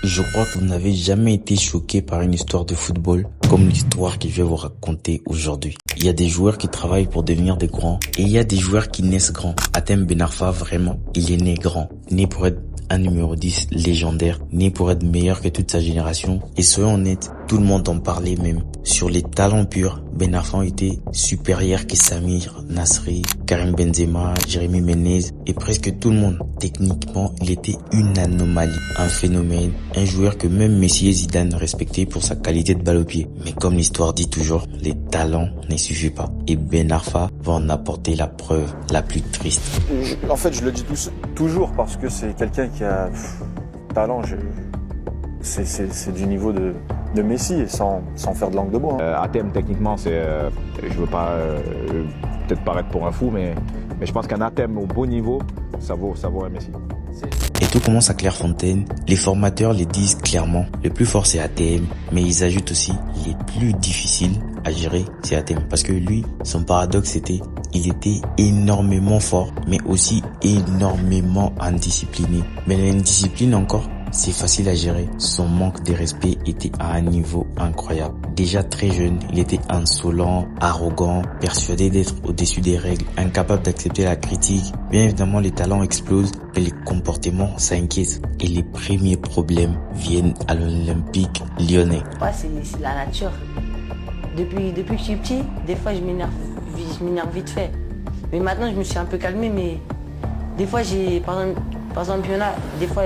Je crois que vous n'avez jamais été choqué par une histoire de football comme l'histoire que je vais vous raconter aujourd'hui. Il y a des joueurs qui travaillent pour devenir des grands et il y a des joueurs qui naissent grands. Hatem Ben Arfa, vraiment, il est né grand, né pour être un numéro 10 légendaire, né pour être meilleur que toute sa génération. Et soyons honnêtes, tout le monde en parlait même. Sur les talents purs, Ben Arfa était supérieur que Samir, Nasri, Karim Benzema, Jérémy Menez et presque tout le monde. Techniquement, il était une anomalie, un phénomène, un joueur que même Messi et Zidane respectaient pour sa qualité de balle au pied. Mais comme l'histoire dit toujours, les talents ne suffisent pas. Et Ben Arfa va en apporter la preuve la plus triste. En fait, je le dis toujours parce que c'est quelqu'un qui a talent. C'est du niveau de Messi et sans faire de langue de bois. Hatem, techniquement, je veux pas peut-être paraître pour un fou, mais je pense qu'un Hatem au beau niveau, ça vaut un Messi. Et tout commence à Clairefontaine. Les formateurs les disent clairement, le plus fort c'est Hatem, mais ils ajoutent aussi, les plus difficiles à gérer c'est Hatem. Parce que lui, son paradoxe c'était, il était énormément fort, mais aussi énormément indiscipliné. Mais l'indiscipline encore, c'est facile à gérer. Son manque de respect était à un niveau incroyable. Déjà très jeune, il était insolent, arrogant, persuadé d'être au-dessus des règles, incapable d'accepter la critique. Bien évidemment, les talents explosent et les comportements s'inquiètent. Et les premiers problèmes viennent à l'Olympique lyonnais. Ouais, c'est la nature. Depuis que je suis petit, des fois je m'énerve vite fait. Mais maintenant, je me suis un peu calmé, mais des fois, par exemple, il y en a, des fois,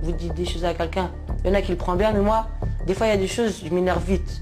vous dites des choses à quelqu'un, il y en a qui le prend bien, mais moi, des fois, il y a des choses, je m'énerve vite.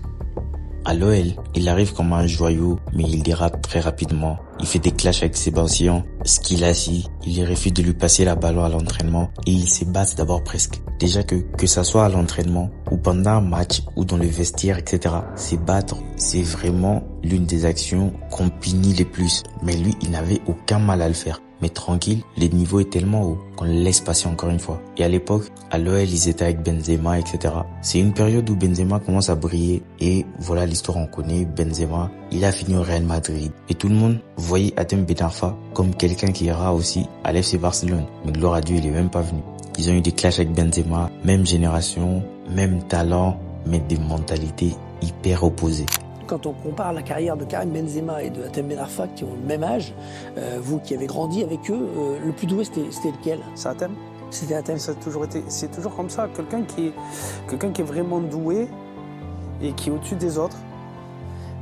À l'OL, il arrive comme un joyau, mais il dérape très rapidement. Il fait des clashs avec Sébastien, Squillaci, il refuse de lui passer la balle à l'entraînement et ils se battent d'abord presque. Déjà que ça soit à l'entraînement ou pendant un match ou dans le vestiaire, etc. Se battre, c'est vraiment l'une des actions qu'on punit les plus. Mais lui, il n'avait aucun mal à le faire. Mais tranquille, le niveau est tellement haut qu'on le laisse passer encore une fois. Et à l'époque, à l'OL, ils étaient avec Benzema, etc. C'est une période où Benzema commence à briller. Et voilà l'histoire, on connaît. Benzema, il a fini au Real Madrid. Et tout le monde voyait Hatem Ben Arfa comme quelqu'un qui ira aussi à l'FC Barcelone. Mais gloire à Dieu, il est même pas venu. Ils ont eu des clashs avec Benzema, même génération, même talent, mais des mentalités hyper opposées. Quand on compare la carrière de Karim Benzema et de Hatem Ben Arfa qui ont le même âge, vous qui avez grandi avec eux, le plus doué c'était lequel? C'est Hatem. C'était Hatem. C'est toujours comme ça, quelqu'un qui est vraiment doué et qui est au-dessus des autres.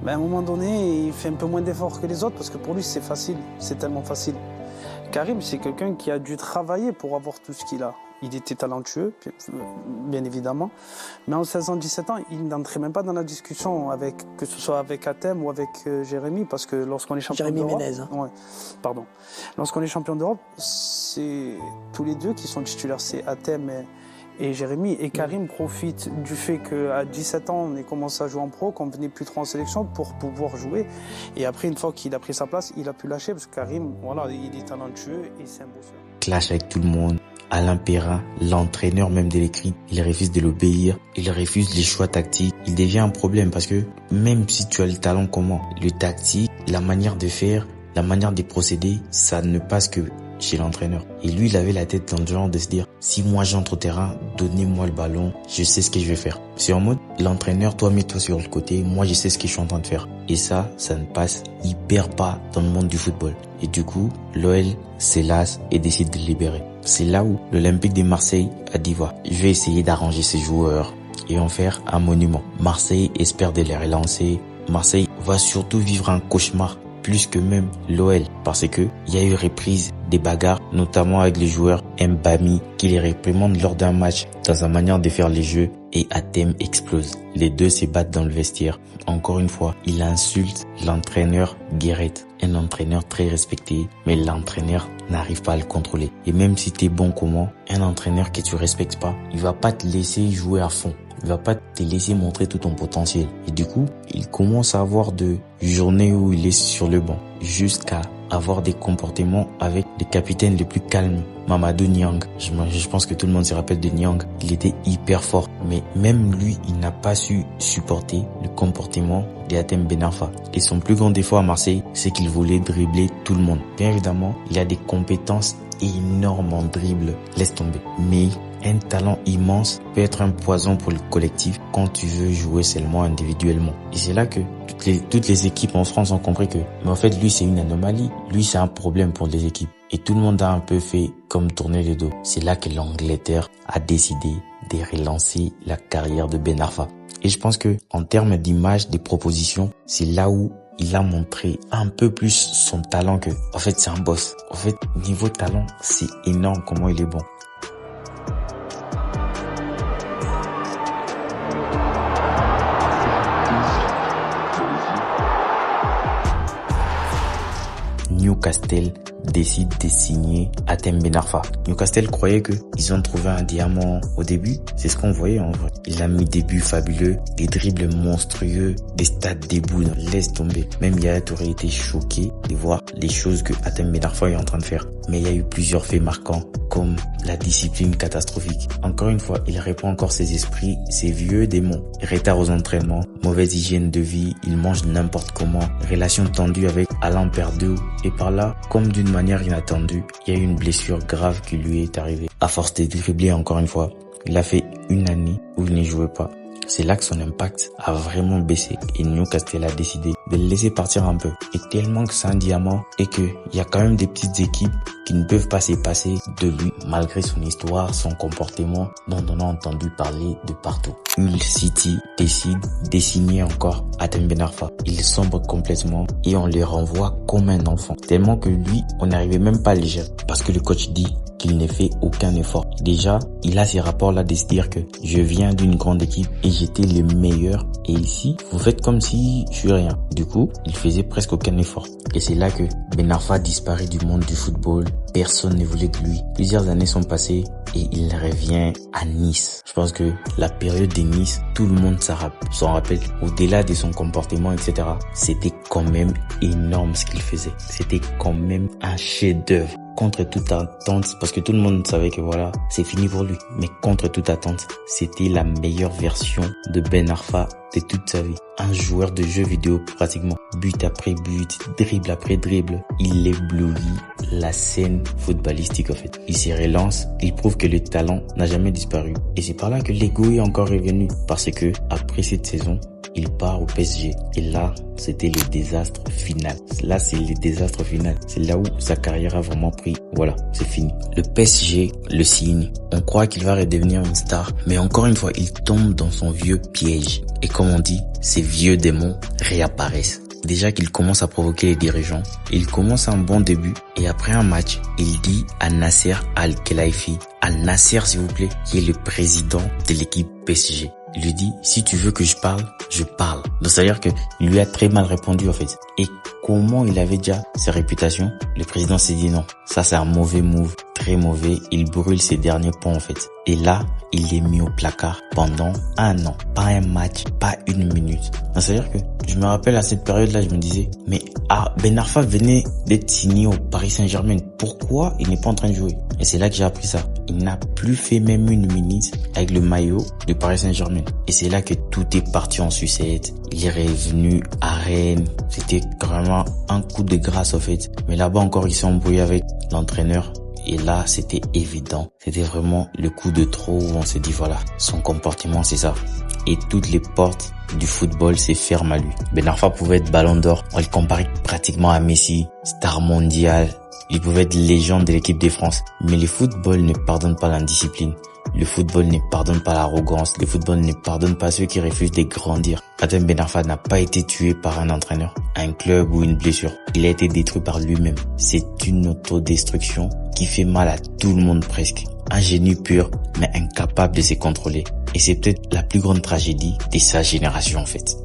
Mais à un moment donné, il fait un peu moins d'efforts que les autres parce que pour lui c'est facile, c'est tellement facile. Karim, c'est quelqu'un qui a dû travailler pour avoir tout ce qu'il a. Il était talentueux, bien évidemment, mais en 16 ans, 17 ans, il n'entrait même pas dans la discussion, que ce soit avec Hatem ou avec Jérémy, parce que lorsqu'on est champion d'Europe... Jérémy Menez. Ouais, pardon. Lorsqu'on est champion d'Europe, c'est tous les deux qui sont titulaires, c'est Hatem et Jérémy. Et Karim profite du fait qu'à 17 ans, on ait commencé à jouer en pro, qu'on ne venait plus trop en sélection pour pouvoir jouer. Et après, une fois qu'il a pris sa place, il a pu lâcher, parce que Karim, voilà, il est talentueux et c'est un bosseur. Clash avec tout le monde. Alain Perrin, l'entraîneur même de l'équipe, il refuse de l'obéir, il refuse les choix tactiques. Il devient un problème parce que même si tu as le talent comment, le tactique, la manière de faire, la manière de procéder, ça ne passe que chez l'entraîneur. Et lui, il avait la tête dans le genre de se dire, si moi j'entre au terrain, donnez-moi le ballon, je sais ce que je vais faire. C'est en mode, l'entraîneur, toi mets-toi sur le côté, moi je sais ce que je suis en train de faire. Et ça ne passe hyper pas dans le monde du football. Et du coup, l'OL s'élasse et décide de le libérer. C'est là où l'Olympique de Marseille a dit, voilà, je vais essayer d'arranger ces joueurs et en faire un monument. Marseille espère de les relancer. Marseille va surtout vivre un cauchemar plus que même l'OL parce que il y a eu reprise des bagarres, notamment avec les joueurs Mbami qui les réprimandent lors d'un match dans sa manière de faire les jeux et Hatem explose. Les deux se battent dans le vestiaire. Encore une fois, il insulte l'entraîneur Guéret, un entraîneur très respecté, mais l'entraîneur n'arrive pas à le contrôler. Et même si t'es bon comment, un entraîneur que tu respectes pas, il va pas te laisser jouer à fond. Il va pas te laisser montrer tout ton potentiel. Et du coup, il commence à avoir de journées où il est sur le banc, jusqu'à avoir des comportements avec les capitaines les plus calmes. Mamadou Niang, je pense que tout le monde se rappelle de Niang, il était hyper fort. Mais même lui, il n'a pas su supporter le comportement de Hatem Ben Arfa. Et son plus grand défaut à Marseille, c'est qu'il voulait dribbler tout le monde. Bien évidemment, il a des compétences énormes en dribble, laisse tomber. Mais Un talent immense peut être un poison pour le collectif quand tu veux jouer seulement individuellement. Et c'est là que toutes les équipes en France ont compris que, mais en fait, lui, c'est une anomalie. Lui, c'est un problème pour les équipes. Et tout le monde a un peu fait comme tourner le dos. C'est là que l'Angleterre a décidé de relancer la carrière de Ben Arfa. Et je pense que, en termes d'image, des propositions, c'est là où il a montré un peu plus son talent que, en fait, c'est un boss. En fait, niveau talent, c'est énorme comment il est bon. Newcastle décide de signer Hatem Ben Arfa. Newcastle croyait qu'ils ont trouvé un diamant au début. C'est ce qu'on voyait en vrai. Il a mis des buts fabuleux, des dribbles monstrueux, des stats debout. Laisse tomber. Même Yaya aurait été choqué de voir les choses que Hatem Ben Arfa est en train de faire. Mais il y a eu plusieurs faits marquants, comme la discipline catastrophique. Encore une fois, il répond encore ses esprits, ses vieux démons. Retard aux entraînements, mauvaise hygiène de vie, il mange n'importe comment, relation tendue avec Alain Perdue. Et par là, comme d'une manière inattendue, il y a eu une blessure grave qui lui est arrivée. À force de dribbler encore une fois, il a fait une année où il ne jouait pas. C'est là que son impact a vraiment baissé et Newcastle a décidé de le laisser partir un peu. Et tellement que c'est un diamant et qu'il y a quand même des petites équipes qui ne peuvent pas se passer de lui malgré son histoire, son comportement dont on a entendu parler de partout. Hull City décide de signer encore Hatem Ben Arfa. Il sombre complètement et on le renvoie comme un enfant. Tellement que lui, on n'arrivait même pas à le gérer parce que le coach dit qu'il ne fait aucun effort. Déjà, il a ces rapports-là de se dire que je viens d'une grande équipe et j'étais le meilleur. Et ici, vous faites comme si je suis rien. Du coup, il faisait presque aucun effort. Et c'est là que Ben Arfa disparaît du monde du football. Personne ne voulait de lui. Plusieurs années sont passées et il revient à Nice. Je pense que la période de Nice, tout le monde s'en rappelle. Au-delà de son comportement, etc. C'était quand même énorme ce qu'il faisait. C'était quand même un chef-d'œuvre. Contre toute attente, parce que tout le monde savait que voilà, c'est fini pour lui. Mais contre toute attente, c'était la meilleure version de Ben Arfa de toute sa vie. Un joueur de jeux vidéo pratiquement. But après but, dribble après dribble. Il éblouit la scène footballistique en fait. Il s'y relance, il prouve que le talent n'a jamais disparu. Et c'est par là que l'ego est encore revenu. Parce que après cette saison, il part au PSG. Et là, c'était le désastre final. Là, c'est le désastre final. C'est là où sa carrière a vraiment pris. Voilà, c'est fini. Le PSG le signe. On croit qu'il va redevenir une star. Mais encore une fois, il tombe dans son vieux piège. Et comme on dit, ces vieux démons réapparaissent. Déjà qu'il commence à provoquer les dirigeants, il commence un bon début et après un match, il dit à Nasser Al-Khelaifi, Al-Nasser s'il vous plaît, qui est le président de l'équipe PSG. Il lui dit, si tu veux que je parle, je parle. Donc c'est-à-dire que il lui a très mal répondu en fait. Et comment il avait déjà sa réputation, le président s'est dit non, ça c'est un mauvais move, très mauvais. Il brûle ses derniers ponts en fait. Et là, il est mis au placard pendant 1 an. Pas un match, pas une minute. Donc c'est-à-dire que je me rappelle à cette période-là, je me disais, mais Ben Arfa venait d'être signé au Paris Saint-Germain. Pourquoi il n'est pas en train de jouer? Et c'est là que j'ai appris ça. Il n'a plus fait même une minute avec le maillot de Paris Saint-Germain. Et c'est là que tout est parti en sucette. Il est revenu à Rennes. C'était vraiment un coup de grâce en fait. Mais là-bas encore, il s'est embrouillé avec l'entraîneur. Et là, c'était évident. C'était vraiment le coup de trop où on s'est dit voilà, son comportement c'est ça. Et toutes les portes du football se ferment à lui. Ben Arfa pouvait être ballon d'or. On le comparait pratiquement à Messi, star mondial. Il pouvait être légende de l'équipe de France. Mais le football ne pardonne pas l'indiscipline. Le football ne pardonne pas l'arrogance. Le football ne pardonne pas ceux qui refusent de grandir. Hatem Ben Arfa n'a pas été tué par un entraîneur, un club ou une blessure. Il a été détruit par lui-même. C'est une autodestruction qui fait mal à tout le monde presque. Un génie pur, mais incapable de se contrôler. Et c'est peut-être la plus grande tragédie de sa génération en fait.